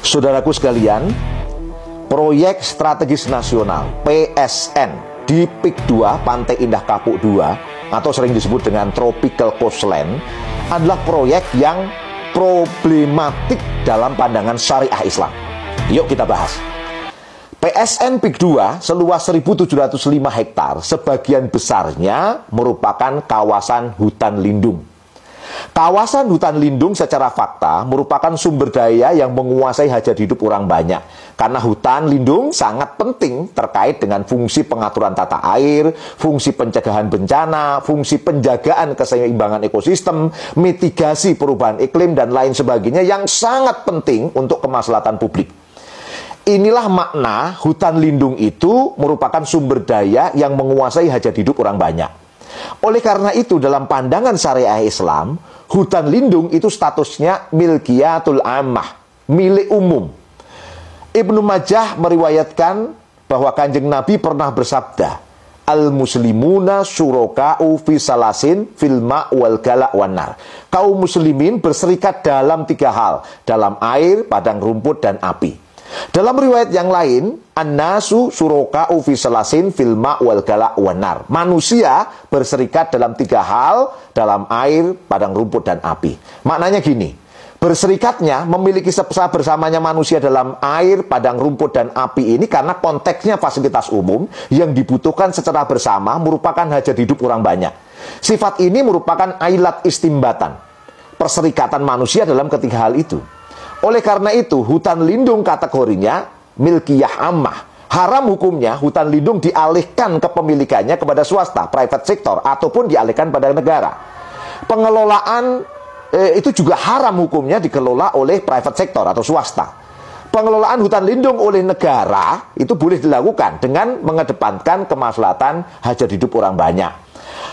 Saudaraku sekalian, proyek strategis nasional PSN di PIK 2 Pantai Indah Kapuk 2 atau sering disebut dengan Tropical Coastline adalah proyek yang problematik dalam pandangan syariah Islam. Yuk kita bahas. PSN PIK 2 seluas 1.705 hektar, sebagian besarnya merupakan kawasan hutan lindung. Kawasan hutan lindung secara fakta merupakan sumber daya yang menguasai hajat hidup orang banyak. Karena hutan lindung sangat penting terkait dengan fungsi pengaturan tata air, fungsi pencegahan bencana, fungsi penjagaan keseimbangan ekosistem, mitigasi perubahan iklim, dan lain sebagainya yang sangat penting untuk kemaslahatan publik. Inilah makna hutan lindung itu merupakan sumber daya yang menguasai hajat hidup orang banyak. Oleh karena itu, dalam pandangan syariah Islam, hutan lindung itu statusnya milkiyatul ammah, milik umum. Ibnu Majah meriwayatkan bahwa Kanjeng Nabi pernah bersabda, Al-muslimuna syuraka'u fi salasin fil ma' wal gala' wan nar. Kaum muslimin berserikat dalam 3 hal, dalam air, padang rumput, dan api. Dalam riwayat yang lain, an-nasu syuraka'u fi salasin fil ma' wal gala' wan nar. Manusia berserikat dalam 3 hal, dalam air, padang rumput, dan api. Maknanya gini, berserikatnya memiliki bersamanya manusia dalam air, padang rumput, dan api ini karena konteksnya fasilitas umum yang dibutuhkan secara bersama merupakan hajat hidup orang banyak. Sifat ini merupakan ailat istimbatan, perserikatan manusia dalam ketiga hal itu. Oleh karena itu, hutan lindung kategorinya milkiyah ammah. Haram hukumnya hutan lindung dialihkan kepemilikannya kepada swasta, private sector, ataupun dialihkan pada negara. Pengelolaan itu juga haram hukumnya dikelola oleh private sector atau swasta. Pengelolaan hutan lindung oleh negara itu boleh dilakukan dengan mengedepankan kemaslahatan hajat hidup orang banyak.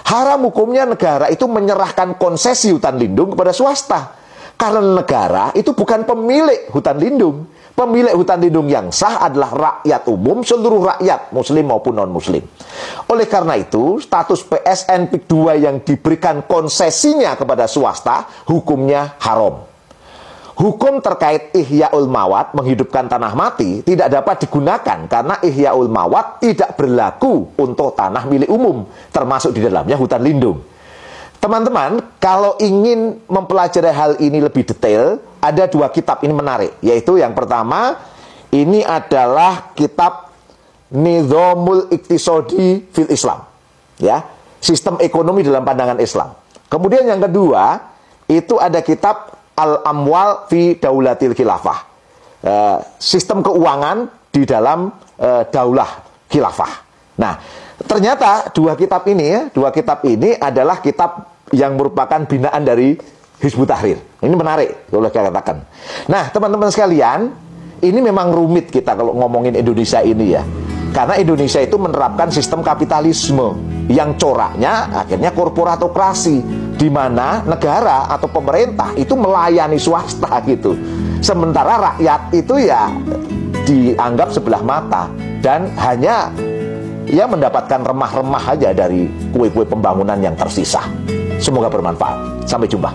Haram hukumnya negara itu menyerahkan konsesi hutan lindung kepada swasta. Karena negara itu bukan pemilik hutan lindung. Pemilik hutan lindung yang sah adalah rakyat umum, seluruh rakyat, muslim maupun non-muslim. Oleh karena itu, status PSN PIK 2 yang diberikan konsesinya kepada swasta, hukumnya haram. Hukum terkait ihya'ul mawat, menghidupkan tanah mati, tidak dapat digunakan karena ihya'ul mawat tidak berlaku untuk tanah milik umum, termasuk di dalamnya hutan lindung. Teman-teman, kalau ingin mempelajari hal ini lebih detail, ada 2 kitab ini menarik. Yaitu yang pertama, ini adalah kitab Nizamul Iqtisadi fil Islam. Ya, sistem ekonomi dalam pandangan Islam. Kemudian yang kedua, itu ada kitab Al-Amwal fi Daulatil Khilafah. Sistem keuangan di dalam daulah khilafah. Nah, ternyata 2 kitab ini adalah kitab yang merupakan binaan dari Hizbut Tahrir. Ini menarik, boleh saya katakan. Nah, teman-teman sekalian, ini memang rumit kita kalau ngomongin Indonesia ini ya. Karena Indonesia itu menerapkan sistem kapitalisme yang coraknya akhirnya korporatokrasi, di mana negara atau pemerintah itu melayani swasta gitu. Sementara rakyat itu ya dianggap sebelah mata dan hanya ya mendapatkan remah-remah aja dari kue-kue pembangunan yang tersisa. Semoga bermanfaat. Sampai jumpa.